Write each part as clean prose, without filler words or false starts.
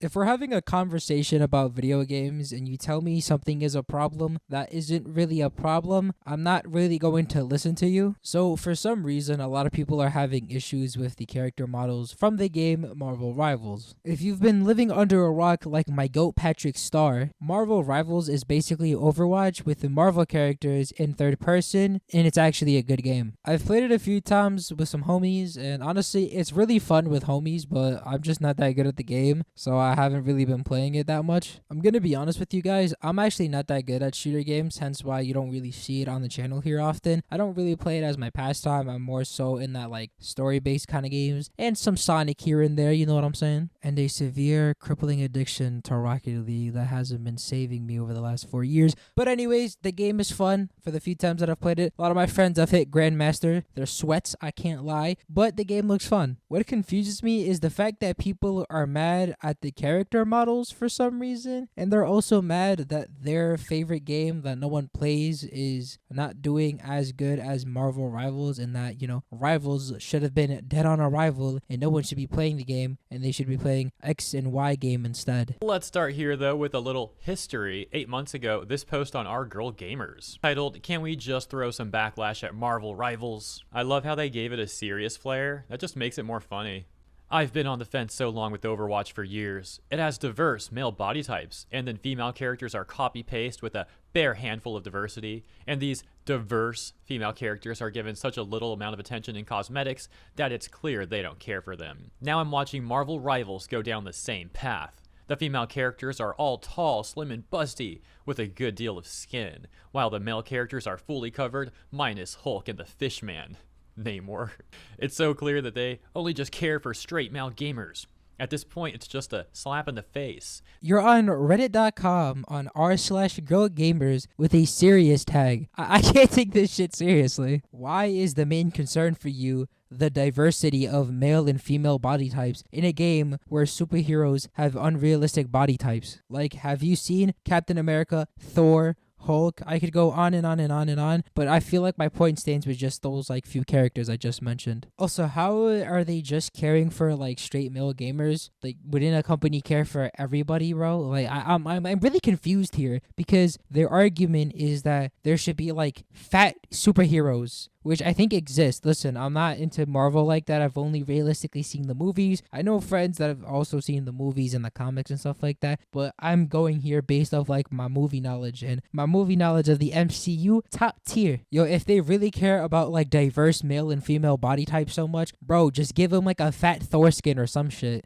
If we're having a conversation about video games and you tell me something is a problem that isn't really a problem, I'm not really going to listen to you. So for some reason, a lot of people are having issues with the character models from the game Marvel Rivals. If you've been living under a rock like my goat Patrick Star, Marvel Rivals is basically Overwatch with the Marvel characters in third person, and it's actually a good game. I've played it a few times with some homies, and honestly, it's really fun with homies, but I'm just not that good at the game, so I haven't really been playing it that much. I'm gonna be honest with you guys, I'm actually not that good at shooter games, hence why you don't really see it on the channel here often. I don't really play it as my pastime, I'm more so in that like story-based kind of games, and some Sonic here and there, you know what I'm saying? And a severe, crippling addiction to Rocket League that hasn't been saving me over the last 4 years. But anyways, the game is fun for the few times that I've played it. A lot of my friends have hit Grandmaster. They're sweats, I can't lie, but the game looks fun. What confuses me is the fact that people are mad at the character models for some reason, and they're also mad that their favorite game that no one plays is not doing as good as Marvel Rivals, and that, you know, Rivals should have been dead on arrival and no one should be playing the game and they should be playing X and Y game instead. Let's start here though with a little history. 8 months ago, this post on Our Girl Gamers titled, "Can we just throw some backlash at Marvel Rivals?" I love how they gave it a serious flair. That just makes it more funny. I've been on the fence so long with Overwatch for years. It has diverse male body types, and then female characters are copy-paste with a bare handful of diversity, and these diverse female characters are given such a little amount of attention in cosmetics that it's clear they don't care for them. Now I'm watching Marvel Rivals go down the same path. The female characters are all tall, slim, and busty, with a good deal of skin, while the male characters are fully covered, minus Hulk and the Fishman. Namor. It's so clear that they only just care for straight male gamers. At this point, it's just a slap in the face. You're on reddit.com on r/girlgamers with a serious tag. I can't take this shit seriously. Why is the main concern for you the diversity of male and female body types in a game where superheroes have unrealistic body types? Like, have you seen Captain America, Thor, Hulk? I could go on and on and on and on, but I feel like my point stands with just those like few characters I just mentioned. Also, how are they just caring for like straight male gamers? Like, wouldn't a company care for everybody, bro? Like, I'm really confused here, because their argument is that there should be like fat superheroes, which I think exists. Listen, I'm not into Marvel like that. I've only realistically seen the movies. I know friends that have also seen the movies and the comics and stuff like that, but I'm going here based off like my movie knowledge, and my movie knowledge of the MCU, top tier. Yo, if they really care about like diverse male and female body types so much, bro, just give them like a fat Thor skin or some shit.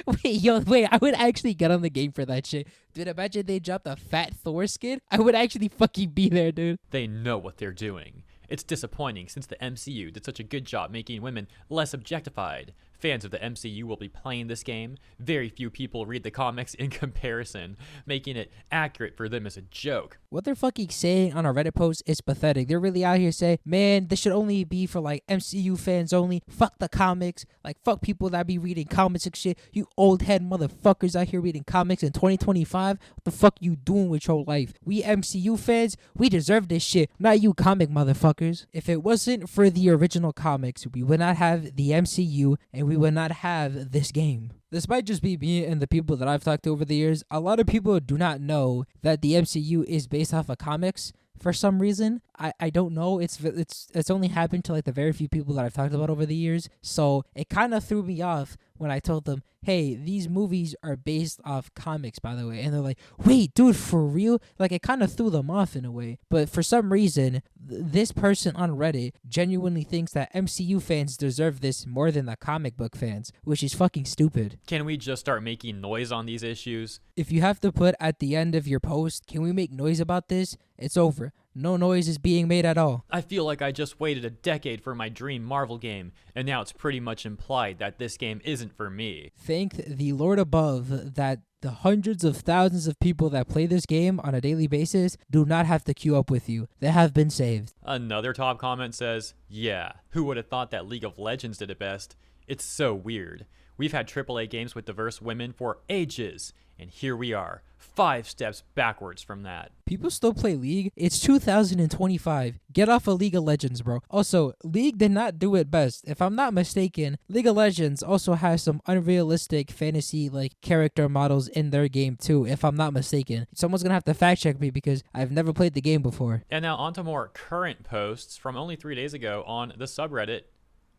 Wait, I would actually get on the game for that shit. Dude, imagine they dropped a fat Thor skin. I would actually fucking be there, dude. They know what they're doing. It's disappointing since the MCU did such a good job making women less objectified. Fans of the MCU will be playing this game. Very few people read the comics in comparison, making it accurate for them as a joke. What they're fucking saying on a Reddit post is pathetic. They're really out here saying, man, this should only be for like MCU fans only. Fuck the comics. Like, fuck people that be reading comics and shit. You old head motherfuckers out here reading comics in 2025. What the fuck you doing with your life? We MCU fans, we deserve this shit. Not you comic motherfuckers. If it wasn't for the original comics, we would not have the MCU, and we would not have this game. This might just be me and the people that I've talked to over the years. A lot of people do not know that the MCU is based off of comics. For some reason, I don't know. It's only happened to like the very few people that I've talked about over the years. So it kind of threw me off when I told them, hey, these movies are based off comics, by the way. And they're like, wait, dude, for real? Like, it kind of threw them off in a way. But for some reason, this person on Reddit genuinely thinks that MCU fans deserve this more than the comic book fans, which is fucking stupid. Can we just start making noise on these issues? If you have to put at the end of your post, can we make noise about this? It's over. No noise is being made at all. I feel like I just waited a decade for my dream Marvel game, and now it's pretty much implied that this game isn't for me. Thank the Lord above that the hundreds of thousands of people that play this game on a daily basis do not have to queue up with you. They have been saved. Another top comment says, yeah, who would have thought that League of Legends did it best? It's so weird. We've had AAA games with diverse women for ages. And here we are, 5 steps backwards from that. People still play League. It's 2025. Get off of League of Legends, bro. Also, League did not do it best. If I'm not mistaken, League of Legends also has some unrealistic fantasy like character models in their game too, if I'm not mistaken. Someone's gonna have to fact check me because I've never played the game before. And now onto more current posts from only 3 days ago on the subreddit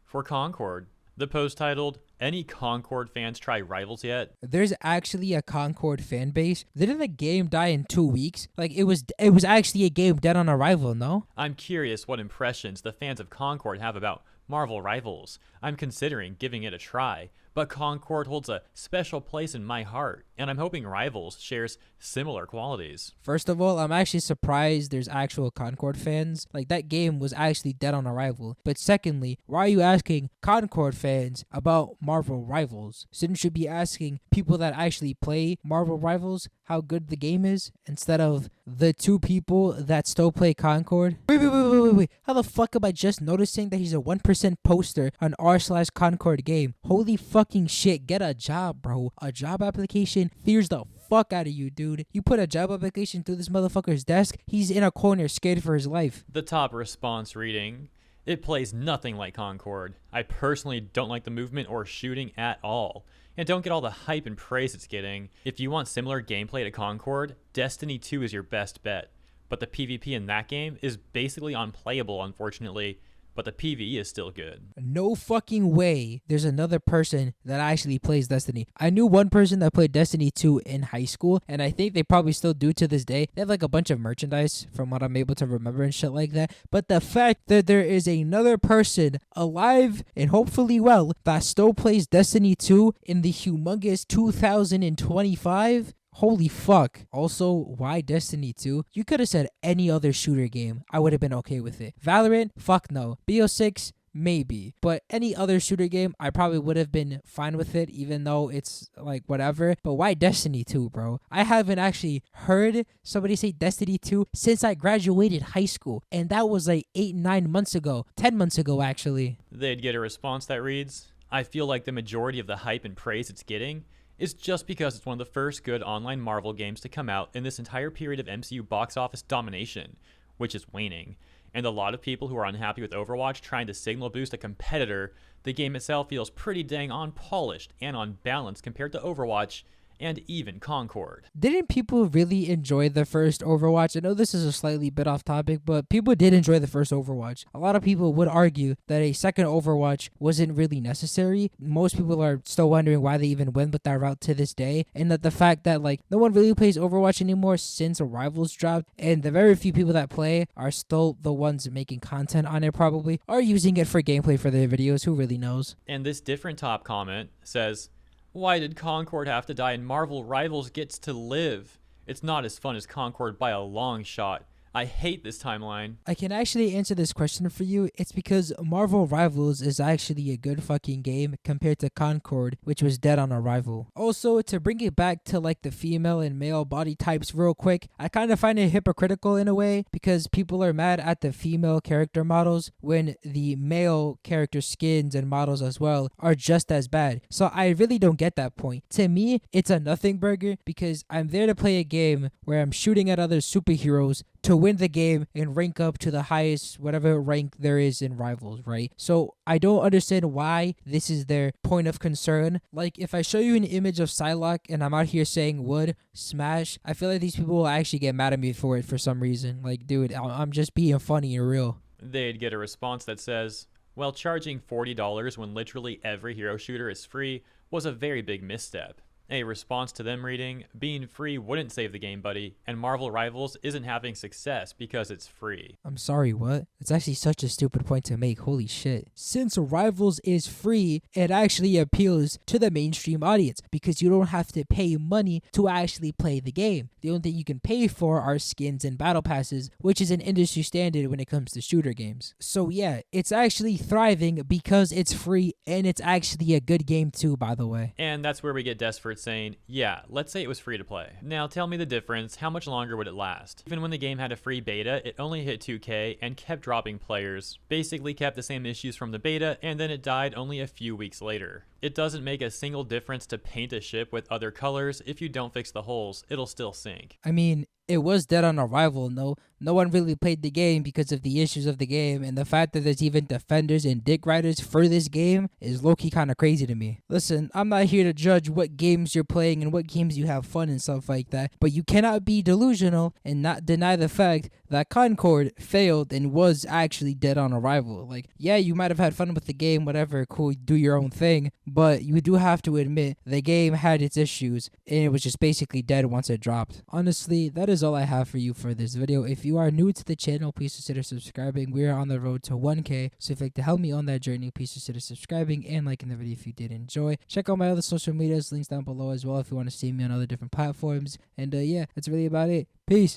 for Concord. The post titled, "Any Concord fans try Rivals yet?" There's actually a Concord fan base. Didn't the game die in 2 weeks? Like it was actually a game dead on arrival, no? I'm curious what impressions the fans of Concord have about Marvel Rivals. I'm considering giving it a try, but Concord holds a special place in my heart, and I'm hoping Rivals shares similar qualities. First of all, I'm actually surprised there's actual Concord fans. Like, that game was actually dead on arrival. But secondly, why are you asking Concord fans about Marvel Rivals? Shouldn't you be asking people that actually play Marvel Rivals how good the game is instead of the 2 people that still play Concord? Wait. How the fuck am I just noticing that he's a 1% poster on r/Concord game? Holy fucking shit, get a job, bro. A job application fears the fuck out of you, dude. You put a job application through this motherfucker's desk, he's in a corner scared for his life. The top response reading, "It plays nothing like Concord. I personally don't like the movement or shooting at all, and don't get all the hype and praise it's getting. If you want similar gameplay to Concord, Destiny 2 is your best bet. But the PvP in that game is basically unplayable, unfortunately, but the PvE is still good." No fucking way there's another person that actually plays Destiny. I knew one person that played Destiny 2 in high school, and I think they probably still do to this day. They have like a bunch of merchandise from what I'm able to remember and shit like that. But the fact that there is another person alive and hopefully well that still plays Destiny 2 in the humongous 2025, holy fuck. Also, why Destiny 2? You could have said any other shooter game. I would have been okay with it. Valorant? Fuck no. BO6? Maybe. But any other shooter game, I probably would have been fine with it, even though it's like whatever. But why Destiny 2, bro? I haven't actually heard somebody say Destiny 2 since I graduated high school. And that was like 8-9 months ago. 10 months ago, actually. They'd get a response that reads, "I feel like the majority of the hype and praise it's getting is just because it's one of the first good online Marvel games to come out in this entire period of MCU box office domination, which is waning. And a lot of people who are unhappy with Overwatch trying to signal boost a competitor, the game itself feels pretty dang unpolished and unbalanced compared to Overwatch and even Concord." Didn't people really enjoy the first Overwatch? I know this is a slightly bit off topic, but people did enjoy the first Overwatch. A lot of people would argue that a second Overwatch wasn't really necessary. Most people are still wondering why they even went with that route to this day, and that the fact that like no one really plays Overwatch anymore since Rivals dropped, and the very few people that play are still the ones making content on it probably, or using it for gameplay for their videos, who really knows. And this different top comment says, "Why did Concord have to die and Marvel Rivals gets to live? It's not as fun as Concord by a long shot. I hate this timeline." I can actually answer this question for you. It's because Marvel Rivals is actually a good fucking game compared to Concord, which was dead on arrival. Also, to bring it back to like the female and male body types real quick, I kind of find it hypocritical in a way because people are mad at the female character models when the male character skins and models as well are just as bad. So I really don't get that point. To me, it's a nothing burger because I'm there to play a game where I'm shooting at other superheroes to win the game and rank up to the highest whatever rank there is in Rivals, right? So I don't understand why this is their point of concern. Like, if I show you an image of Psylocke and I'm out here saying would smash, I feel like these people will actually get mad at me for it for some reason. Like, dude, I'm just being funny and real. They'd get a response that says, "Well, charging $40 when literally every hero shooter is free was a very big misstep." A response to them reading, "Being free wouldn't save the game, buddy, and Marvel Rivals isn't having success because it's free." I'm sorry, what? It's actually such a stupid point to make. Holy shit. Since Rivals is free, it actually appeals to the mainstream audience because you don't have to pay money to actually play the game. The only thing you can pay for are skins and battle passes, which is an industry standard when it comes to shooter games. So yeah, it's actually thriving because it's free and it's actually a good game too, by the way. And that's where we get Des for afterwards saying, yeah, let's say it was free to play. Now tell me the difference, how much longer would it last? Even when the game had a free beta, it only hit 2K and kept dropping players. Basically kept the same issues from the beta, and then it died only a few weeks later. It doesn't make a single difference to paint a ship with other colors. If you don't fix the holes, it'll still sink. I mean, it was dead on arrival. No one really played the game because of the issues of the game, and the fact that there's even defenders and dick riders for this game is low-key kind of crazy to me. Listen, I'm not here to judge what games you're playing and what games you have fun and stuff like that, but you cannot be delusional and not deny the fact that Concord failed and was actually dead on arrival. Like, yeah, you might have had fun with the game, whatever, cool, do your own thing, but you do have to admit the game had its issues and it was just basically dead once it dropped. Honestly, that is all I have for you for this video. If you are new to the channel, please consider subscribing. We are on the road to 1K, so if you'd like to help me on that journey, please consider subscribing and liking the video if you did enjoy. Check out my other social medias, links down below as well if you want to see me on other different platforms. And yeah, that's really about it. Peace.